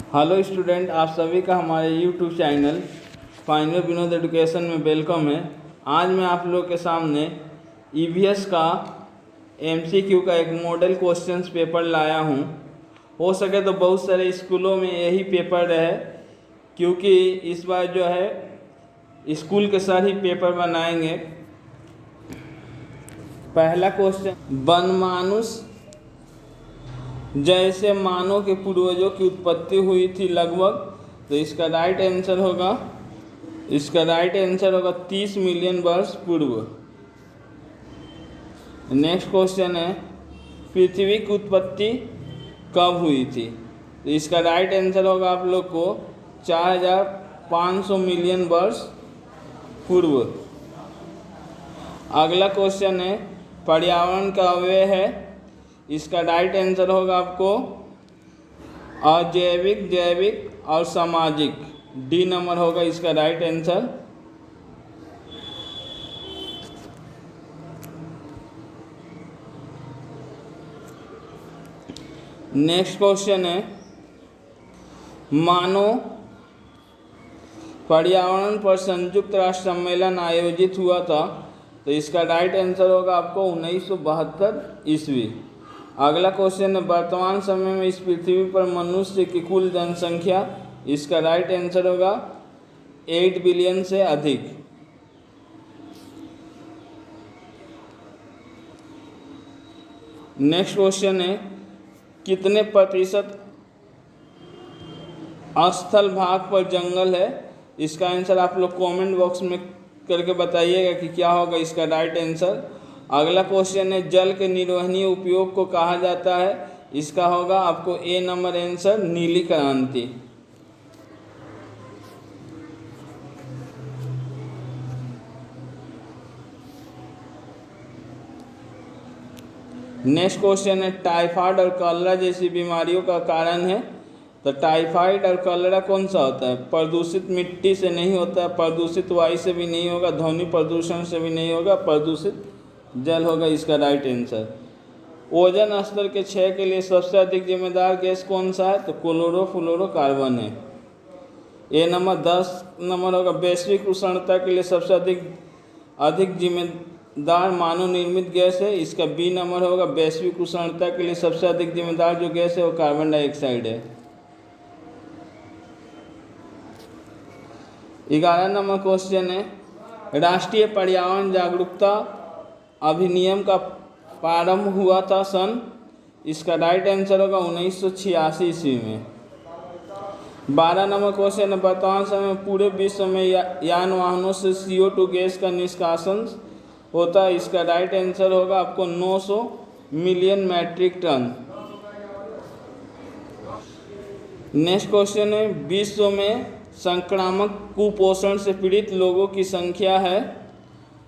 Hello student, आप सभी का हमारे YouTube channel final Vinod education में वेलकम है। आज मैं आप लोग के सामने ईवीएस का एमसीक्यू का एक मॉडल क्वेश्चंस पेपर लाया हूं। हो सके तो बहुत सारे स्कूलों में यही पेपर रहे, क्योंकि इस बार जो है स्कूल के सर ही पेपर बनाएंगे। पहला क्वेश्चन, वनमानुष जैसे मानव के पूर्वजों की उत्पत्ति हुई थी लगभग, तो इसका राइट आंसर होगा 30 मिलियन वर्ष पूर्व। नेक्स्ट क्वेश्चन है, पृथ्वी की उत्पत्ति कब हुई थी? तो इसका राइट आंसर होगा आप लोग को 4500 मिलियन वर्ष पूर्व। अगला क्वेश्चन है, पर्यावरण का अवयव है, इसका राइट आंसर होगा आपको अजैविक, जैविक और सामाजिक। डी नंबर होगा इसका राइट आंसर। नेक्स्ट क्वेश्चन है, मानो पर्यावरण पर संयुक्त राष्ट्र सम्मेलन आयोजित हुआ था, तो इसका राइट आंसर होगा आपको 1972 ईस्वी। अगला क्वेश्चन है, वर्तमान समय में इस पृथ्वी पर मनुष्य की कुल जनसंख्या, इसका राइट आंसर होगा 8 बिलियन से अधिक। नेक्स्ट क्वेश्चन है, कितने प्रतिशत स्थल भाग पर जंगल है? इसका आंसर आप लोग कमेंट बॉक्स में करके बताइएगा कि क्या होगा इसका राइट आंसर। अगला क्वेश्चन है, जल के निर्वहनीय उपयोग को कहा जाता है? इसका होगा आपको ए नंबर आंसर नीली क्रांति। नेक्स्ट क्वेश्चन है, टाइफाइड और कॉलरा जैसी बीमारियों का कारण है? तो टाइफाइड और कॉलरा कौन सा होता है? प्रदूषित मिट्टी से नहीं होता है, प्रदूषित वायु से भी नहीं होगा, ध्वनि प्रदूषण से भी नहीं होगा, प्रदूषित जल होगा इसका राइट आंसर। ओजोन स्तर के क्षय के लिए सबसे अधिक जिम्मेदार गैस कौन सा है? तो क्लोरोफ्लोरोकार्बन है। ए नंबर 10 नंबर होगा, वैश्विक उष्णता के लिए सबसे अधिक जिम्मेदार मानव निर्मित गैस है? इसका बी नंबर होगा, वैश्विक उष्णता के लिए सबसे अधिक जिम्मेदार जो गैस है वो कार्बन डाइऑक्साइड है। 11 नंबर क्वेश्चन है, राष्ट्रीय पर्यावरण जागरूकता अधिनियम का प्रारंभ हुआ था सन? इसका राइट आंसर होगा 1986 ईस्वी में। 12 नंबर क्वेश्चन है, वर्तमान समय में पूरे विश्व में यान वाहनों से CO2 गैस का निष्कासन होता है? इसका राइट आंसर होगा आपको 900 million metric ton. Next question है, विश्व में संक्रामक कुपोषण से पीड़ित लोगों की संख्या है?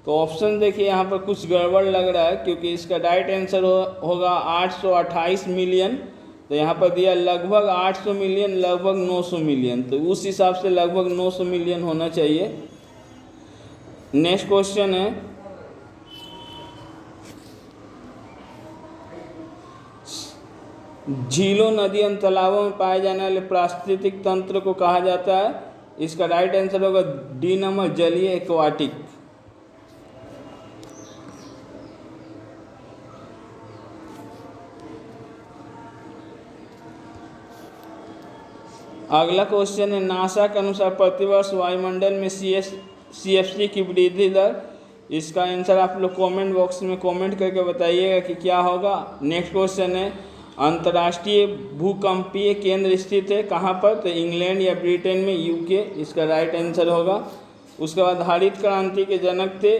तो ऑप्शन देखिए, यहाँ पर कुछ गड़बड़ लग रहा है, क्योंकि इसका राइट आंसर होगा 828 मिलियन। तो यहाँ पर दिया लगभग 800 मिलियन, लगभग 900 मिलियन, तो उस हिसाब से लगभग 900 मिलियन होना चाहिए। नेक्स्ट क्वेश्चन है, झीलों, नदी और तालाबों में पाए जाने वाले पारिस्थितिक तंत्र को कहा जाता है? इसका राइट आंसर होगा डी नंबर जलीय एक्वाटिक। अगला क्वेश्चन है, नासा के अनुसार प्रतिवर्ष वायुमंडल में CFC की वृद्धि दर? इसका आंसर आप लोग कमेंट बॉक्स में कमेंट करके बताइएगा कि क्या होगा। नेक्स्ट क्वेश्चन है, अंतर्राष्ट्रीय भूकंपीय केंद्र स्थित है कहाँ पर? तो इंग्लैंड या ब्रिटेन में, UK इसका राइट आंसर होगा। उसके बाद हरित क्रांति के जनक थे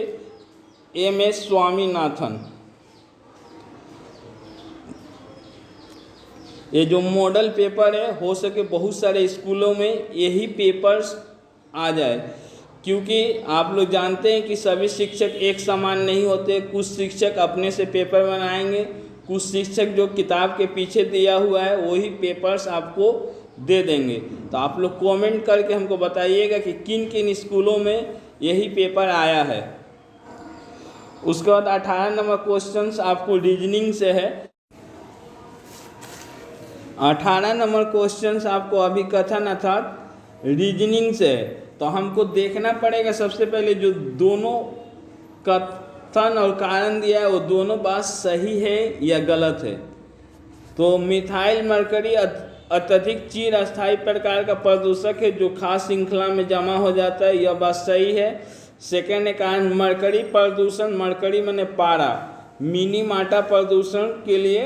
MS स्वामीनाथन। ये जो मॉडल पेपर है, हो सके बहुत सारे स्कूलों में यही पेपर्स आ जाए, क्योंकि आप लोग जानते हैं कि सभी शिक्षक एक समान नहीं होते। कुछ शिक्षक अपने से पेपर बनाएंगे, कुछ शिक्षक जो किताब के पीछे दिया हुआ है वही पेपर्स आपको दे देंगे। तो आप लोग कमेंट करके हमको बताइएगा कि किन किन स्कूलों में यही पेपर आया है। उसके बाद 18 नंबर क्वेश्चंस आपको रीजनिंग से है। 18 नंबर क्वेश्चन आपको अभी कथन अर्थात रीजनिंग से है। तो हमको देखना पड़ेगा सबसे पहले जो दोनों कथन और कारण दिया है वो दोनों बात सही है या गलत है। तो मिथाइल मरकरी अत्यधिक चिर अस्थायी प्रकार का प्रदूषक है जो खास श्रृंखला में जमा हो जाता है, यह बात सही है। सेकेंड है कारण मरकरी प्रदूषण, मरकरी माने पारा, मिनीमाटा प्रदूषण के लिए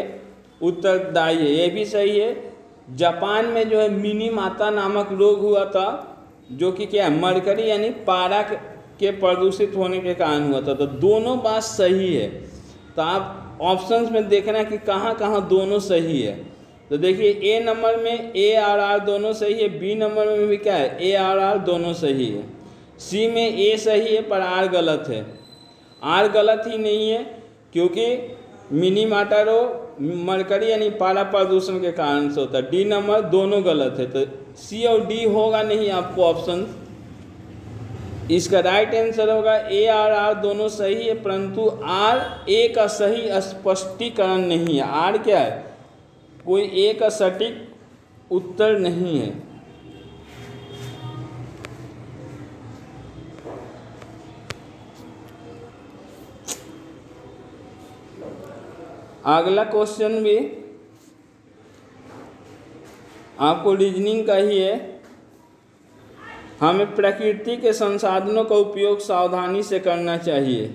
उत्तरदायी है, ये भी सही है। जापान में जो है मिनीमाता नामक रोग हुआ था जो कि क्या है मरकरी यानी पारा के प्रदूषित होने के कारण हुआ था। तो दोनों बात सही है। तो आप ऑप्शंस में देखना कि कहाँ कहाँ दोनों सही है। तो देखिए ए नंबर में ए आर आर दोनों सही है, बी नंबर में भी क्या है ए आर आर दोनों सही है, सी में ए सही है पर आर गलत है। आर गलत ही नहीं है क्योंकि मिनीमाटा रोग मरकरी यानी पारा प्रदूषण के कारण से होता है। डी नंबर दोनों गलत है, तो सी और डी होगा नहीं आपको ऑप्शन। इसका राइट आंसर होगा ए आर आर दोनों सही है, परंतु आर ए का सही स्पष्टीकरण नहीं है। आर क्या है कोई ए का सटीक उत्तर नहीं है। अगला क्वेश्चन भी आपको रीजनिंग का ही है। हमें प्रकृति के संसाधनों का उपयोग सावधानी से करना चाहिए।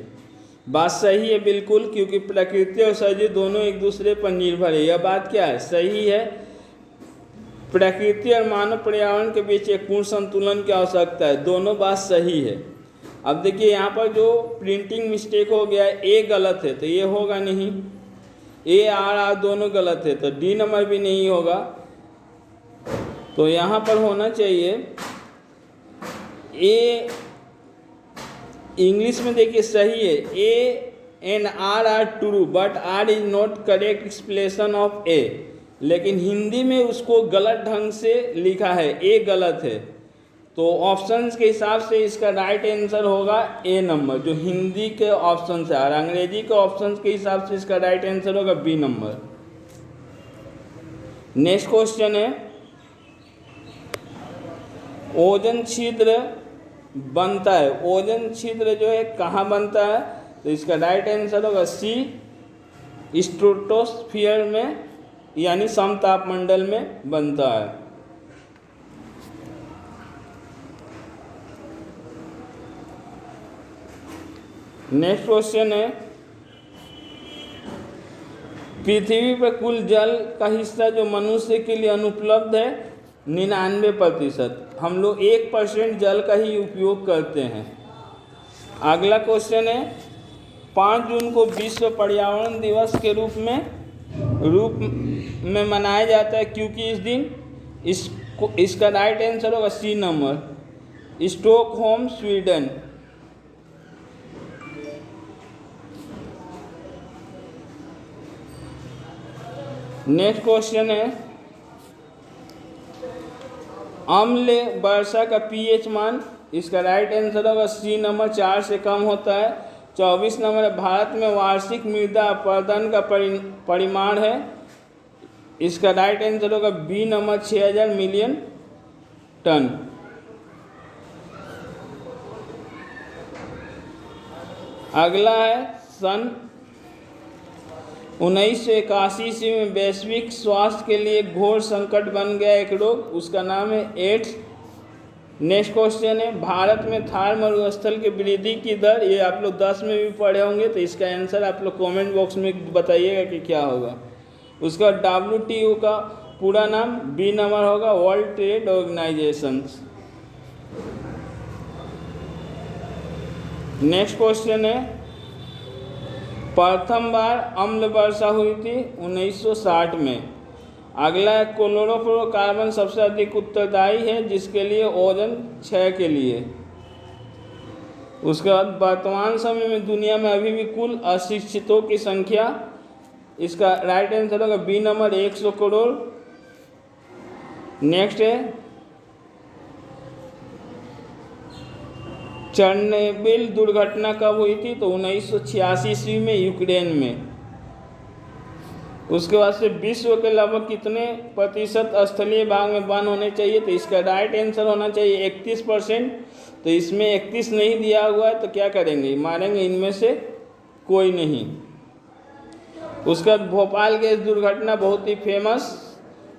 बात सही है बिल्कुल, क्योंकि प्रकृति और सजीव दोनों एक दूसरे पर निर्भर है। यह बात क्या है सही है। प्रकृति और मानव पर्यावरण के बीच एक पूर्ण संतुलन की आवश्यकता है, दोनों बात सही है। अब देखिए यहाँ पर जो प्रिंटिंग मिस्टेक हो गया है ए गलत है, तो ये होगा नहीं। ए आर आर दोनों गलत है, तो डी नंबर भी नहीं होगा। तो यहाँ पर होना चाहिए ए, इंग्लिश में देखिए सही है A and R are true but R is not correct explanation of A, लेकिन हिंदी में उसको गलत ढंग से लिखा है, ए गलत है। तो ऑप्शंस के हिसाब से इसका राइट आंसर होगा ए नंबर जो हिंदी के ऑप्शन है, और अंग्रेजी के ऑप्शंस के हिसाब से इसका राइट आंसर होगा बी नंबर। नेक्स्ट क्वेश्चन है ओजोन छिद्र बनता है, ओजोन छिद्र जो है कहाँ बनता है, तो इसका राइट आंसर होगा सी स्ट्रेटोस्फीयर में यानी समतापमंडल में बनता है। नेक्स्ट क्वेश्चन है पृथ्वी पर कुल जल का हिस्सा जो मनुष्य के लिए अनुपलब्ध है 99%, हम लोग 1% जल का ही उपयोग करते हैं। अगला क्वेश्चन है 5 जून को विश्व पर्यावरण दिवस के रूप में मनाया जाता है क्योंकि इस दिन इसका राइट आंसर होगा C number Stockholm Sweden. Next question है अम्ल वर्षा का पीएच मान, इसका राइट आंसर होगा सी नंबर 4 से कम होता है। 24 नंबर भारत में वार्षिक मृदा अपरदन का परिमाण है, इसका राइट आंसर होगा बी नंबर 6000 मिलियन टन। अगला है सन 1981 ईस्वी में वैश्विक स्वास्थ्य के लिए घोर संकट बन गया एक रोग, उसका नाम है एड्स। नेक्स्ट क्वेश्चन है भारत में थार मरुस्थल की वृद्धि की दर, ये आप लोग 10 में भी पढ़े होंगे, तो इसका आंसर आप लोग कमेंट बॉक्स में बताइएगा कि क्या होगा। उसका WTO का पूरा नाम बी नंबर होगा World Trade Organization. Next question है प्रथम बार अम्ल वर्षा हुई थी 1960 में। अगला है क्लोरोफ्लोरोकार्बन सबसे अधिक उत्तरदायी है जिसके लिए ओजोन क्षय के लिए। उसके बाद वर्तमान समय में दुनिया में अभी भी कुल अशिक्षितों की संख्या, इसका राइट आंसर होगा बी नंबर 100 करोड़। नेक्स्ट है चर्नोबिल दुर्घटना कब हुई थी, तो 1986 ईस्वी में यूक्रेन में। उसके बाद से विश्व के लगभग कितने प्रतिशत स्थलीय भाग में वन होने चाहिए, तो इसका राइट आंसर होना चाहिए 31%। तो इसमें 31 नहीं दिया हुआ है तो क्या करेंगे, मारेंगे इनमें से कोई नहीं। उसके बाद भोपाल गैस दुर्घटना बहुत ही फेमस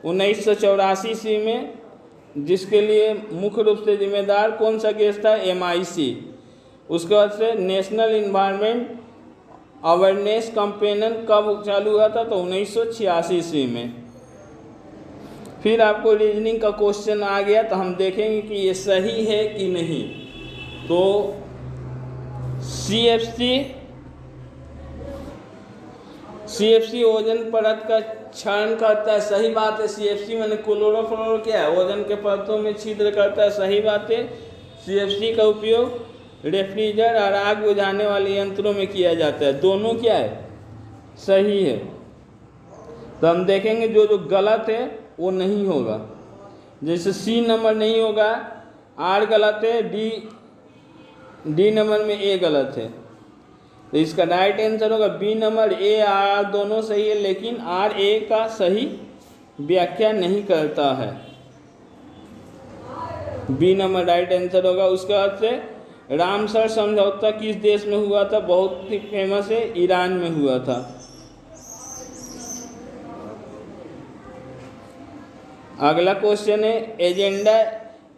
1984 ईस्वी में, जिसके लिए मुख्य रूप से जिम्मेदार कौन सा गैस था, MIC। उसके बाद से नेशनल इन्वायरमेंट अवेयरनेस कैंपेन कब चालू हुआ था, तो 1986 ईस्वी में। फिर आपको रीजनिंग का क्वेश्चन आ गया तो हम देखेंगे कि ये सही है कि नहीं। तो CFC ओजोन परत का क्षरण करता है, सही बात है। CFC माने क्लोरोफ्लोरो क्या है, ओजोन के परतों में छिद्र करता है, सही बात है। CFC का उपयोग रेफ्रिजरेटर और आग बुझाने वाले यंत्रों में किया जाता है, दोनों क्या है, सही है। तो हम देखेंगे जो जो गलत है वो नहीं होगा, जैसे C नंबर नहीं होगा, R गलत है, D नंबर में A गलत है। तो इसका राइट आंसर होगा B नंबर, A R दोनों सही है, लेकिन R A का सही व्याख्या नहीं करता है। B नंबर राइट आंसर होगा। उसके बाद से रामसर समझौता किस देश में हुआ था, बहुत ही फेमस है, ईरान में हुआ था। अगला क्वेश्चन है एजेंडा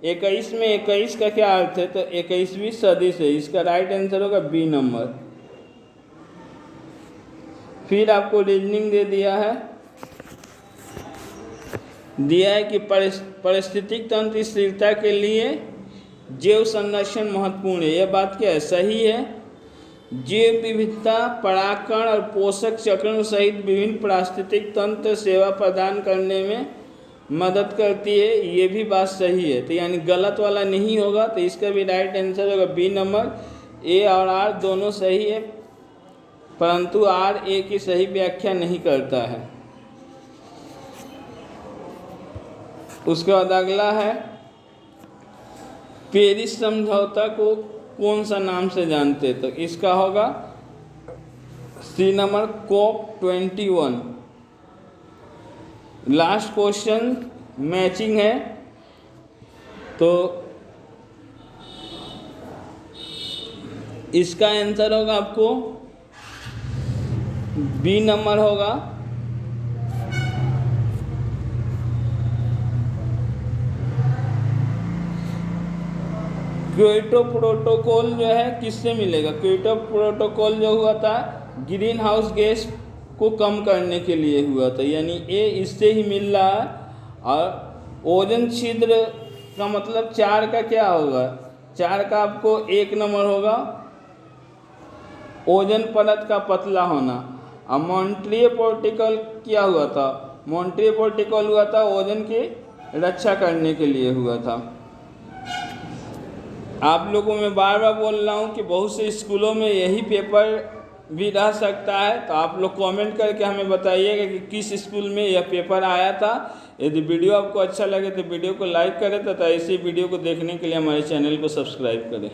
21 में 21 का क्या अर्थ है, तो 21वीं सदी से, इसका राइट आंसर होगा B नंबर। फिर आपको रीजनिंग दे दिया है कि पारिस्थितिक तंत्र की स्थिरता के लिए जैव संरक्षण महत्वपूर्ण है, यह बात क्या है, सही है। जैव विविधता, परागकण और पोषक चक्रण सहित विभिन्न पारिस्थितिक तंत्र सेवा प्रदान करने में मदद करती है, ये भी बात सही है। तो यानी गलत वाला नहीं होगा, तो इसका भी राइट आंसर होगा B नंबर। A और R दोनों सही है, परंतु R A की सही व्याख्या नहीं करता है। उसके बाद अगला है पेरिस समझौता को कौन सा नाम से जानते, तो इसका होगा C number COP21। Last question matching है, तो इसका आंसर होगा आपको B नंबर होगा। क्योटो प्रोटोकॉल जो है किससे मिलेगा, क्योटो प्रोटोकॉल जो हुआ था ग्रीन हाउस गैस को कम करने के लिए हुआ था, यानी ये इससे ही मिल रहा है। और ओजोन छिद्र का मतलब 4 का क्या होगा, 4 का आपको 1 नंबर होगा ओजोन परत का पतला होना। और मॉन्ट्रियल प्रोटोकॉल क्या हुआ था, मॉन्ट्रियल प्रोटोकॉल हुआ था ओजोन की रक्षा करने के लिए हुआ था। आप लोगों में बार बार बोल रहा हूँ कि बहुत से स्कूलों में यही पेपर भी रह सकता है, तो आप लोग कमेंट करके हमें बताइएगा कि किस स्कूल में यह पेपर आया था। यदि वीडियो आपको अच्छा लगे तो वीडियो को लाइक करें तथा ऐसी वीडियो को देखने के लिए हमारे चैनल को सब्सक्राइब करें।